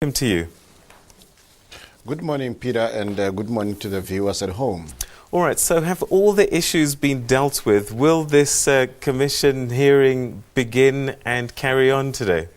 To you. Good morning, Peter, and good morning to the viewers at home. All right, so have all the issues been dealt with? Will this commission hearing begin and carry on today?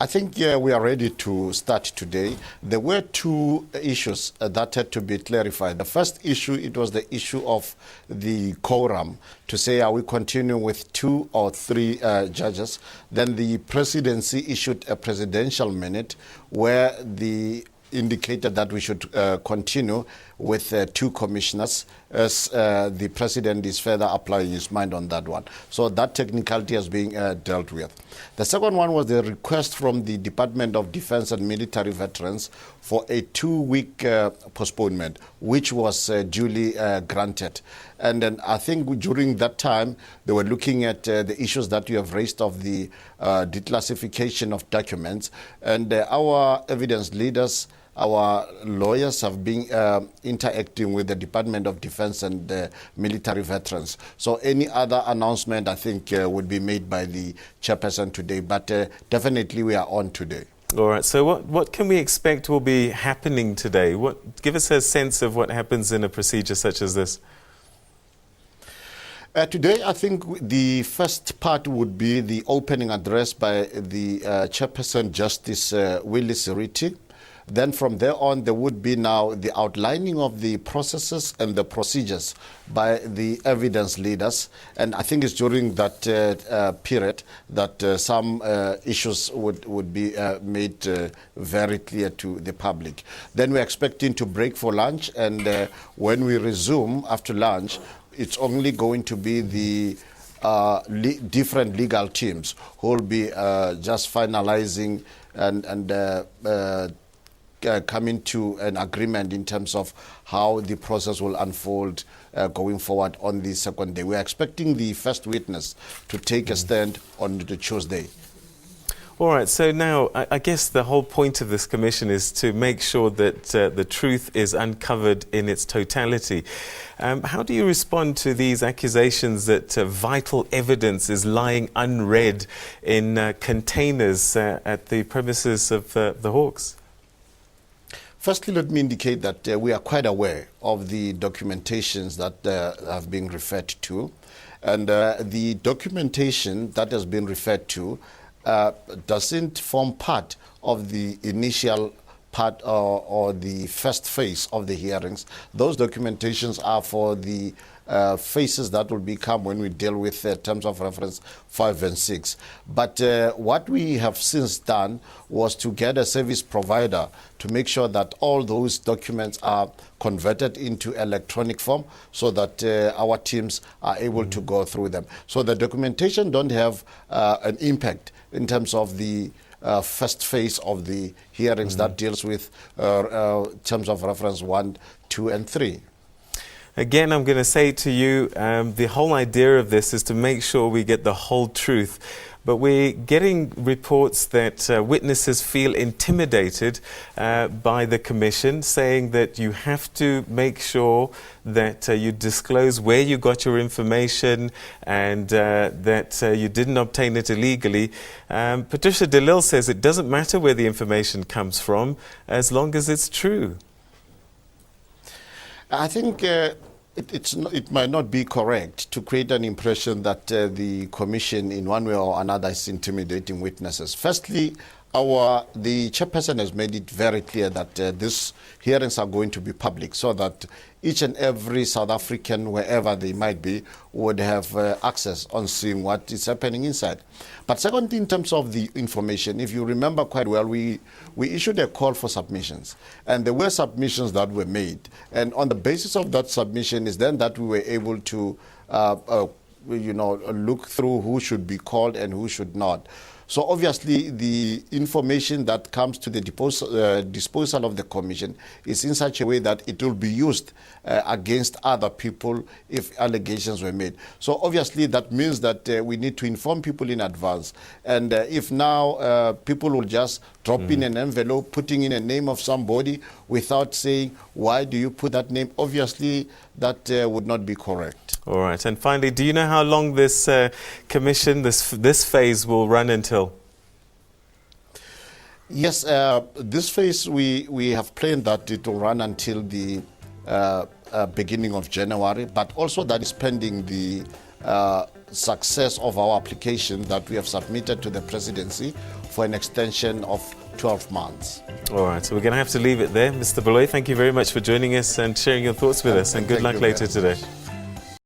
I think we are ready to start today. There were two issues that had to be clarified. The first issue, it was the issue of the quorum, to say are we continuing with 2 or 3 judges. Then the presidency issued a presidential minute where the indicated that we should continue with 2 commissioners, as the president is further applying his mind on that one. So that technicality is being dealt with. The second one was the request from the Department of Defense and Military Veterans for a 2-week postponement, which was duly granted. And then I think during that time, they were looking at the issues that you have raised of the declassification of documents. And our evidence leaders, our lawyers have been interacting with the Department of Defense and military veterans. So any other announcement, I think, would be made by the chairperson today. But definitely we are on today. All right. So what can we expect will be happening today? Give us a sense of what happens in a procedure such as this. Today, I think the first part would be the opening address by the chairperson, Justice Willie Siriti. Then from there on, there would be now the outlining of the processes and the procedures by the evidence leaders. And I think it's during that period that some issues would be made very clear to the public. Then we're expecting to break for lunch. And when we resume after lunch, it's only going to be the different legal teams who will be just finalizing and coming to an agreement in terms of how the process will unfold going forward on the second day. We're expecting the first witness to take a stand on the Tuesday. All right, so now I guess the whole point of this commission is to make sure that the truth is uncovered in its totality. How do you respond to these accusations that vital evidence is lying unread in containers at the premises of the Hawks? Firstly, let me indicate that we are quite aware of the documentations that have been referred to. And the documentation that has been referred to doesn't form part of the initial part or the first phase of the hearings. Those documentations are for the phases that will become when we deal with terms of reference 5 and 6. But what we have since done was to get a service provider to make sure that all those documents are converted into electronic form so that our teams are able to go through them. So the documentation don't have an impact in terms of the first phase of the hearings that deals with terms of reference 1, 2, and 3. Again, I'm going to say to you, the whole idea of this is to make sure we get the whole truth. But we're getting reports that witnesses feel intimidated by the commission, saying that you have to make sure that you disclose where you got your information and that you didn't obtain it illegally. Patricia DeLille says it doesn't matter where the information comes from as long as it's true. I think it might not be correct to create an impression that the commission in one way or another is intimidating witnesses. Firstly, the chairperson has made it very clear that these hearings are going to be public so that each and every South African, wherever they might be, would have access on seeing what is happening inside. But secondly, in terms of the information, if you remember quite well, we issued a call for submissions. And there were submissions that were made. And on the basis of that submission is then that we were able to look through who should be called and who should not. So obviously, the information that comes to the disposal of the commission is in such a way that it will be used against other people if allegations were made. So obviously, that means that we need to inform people in advance. And if now people will just drop in an envelope, putting in a name of somebody without saying, why do you put that name? Obviously, that would not be correct. All right. And finally, do you know how long this commission, this phase will run until? Yes, this phase we have planned that it will run until the beginning of January, but also that is pending the success of our application that we have submitted to the presidency for an extension of 12 months. All right, so we're going to have to leave it there. Mr. Baloyi, thank you very much for joining us and sharing your thoughts with us, and good luck later today.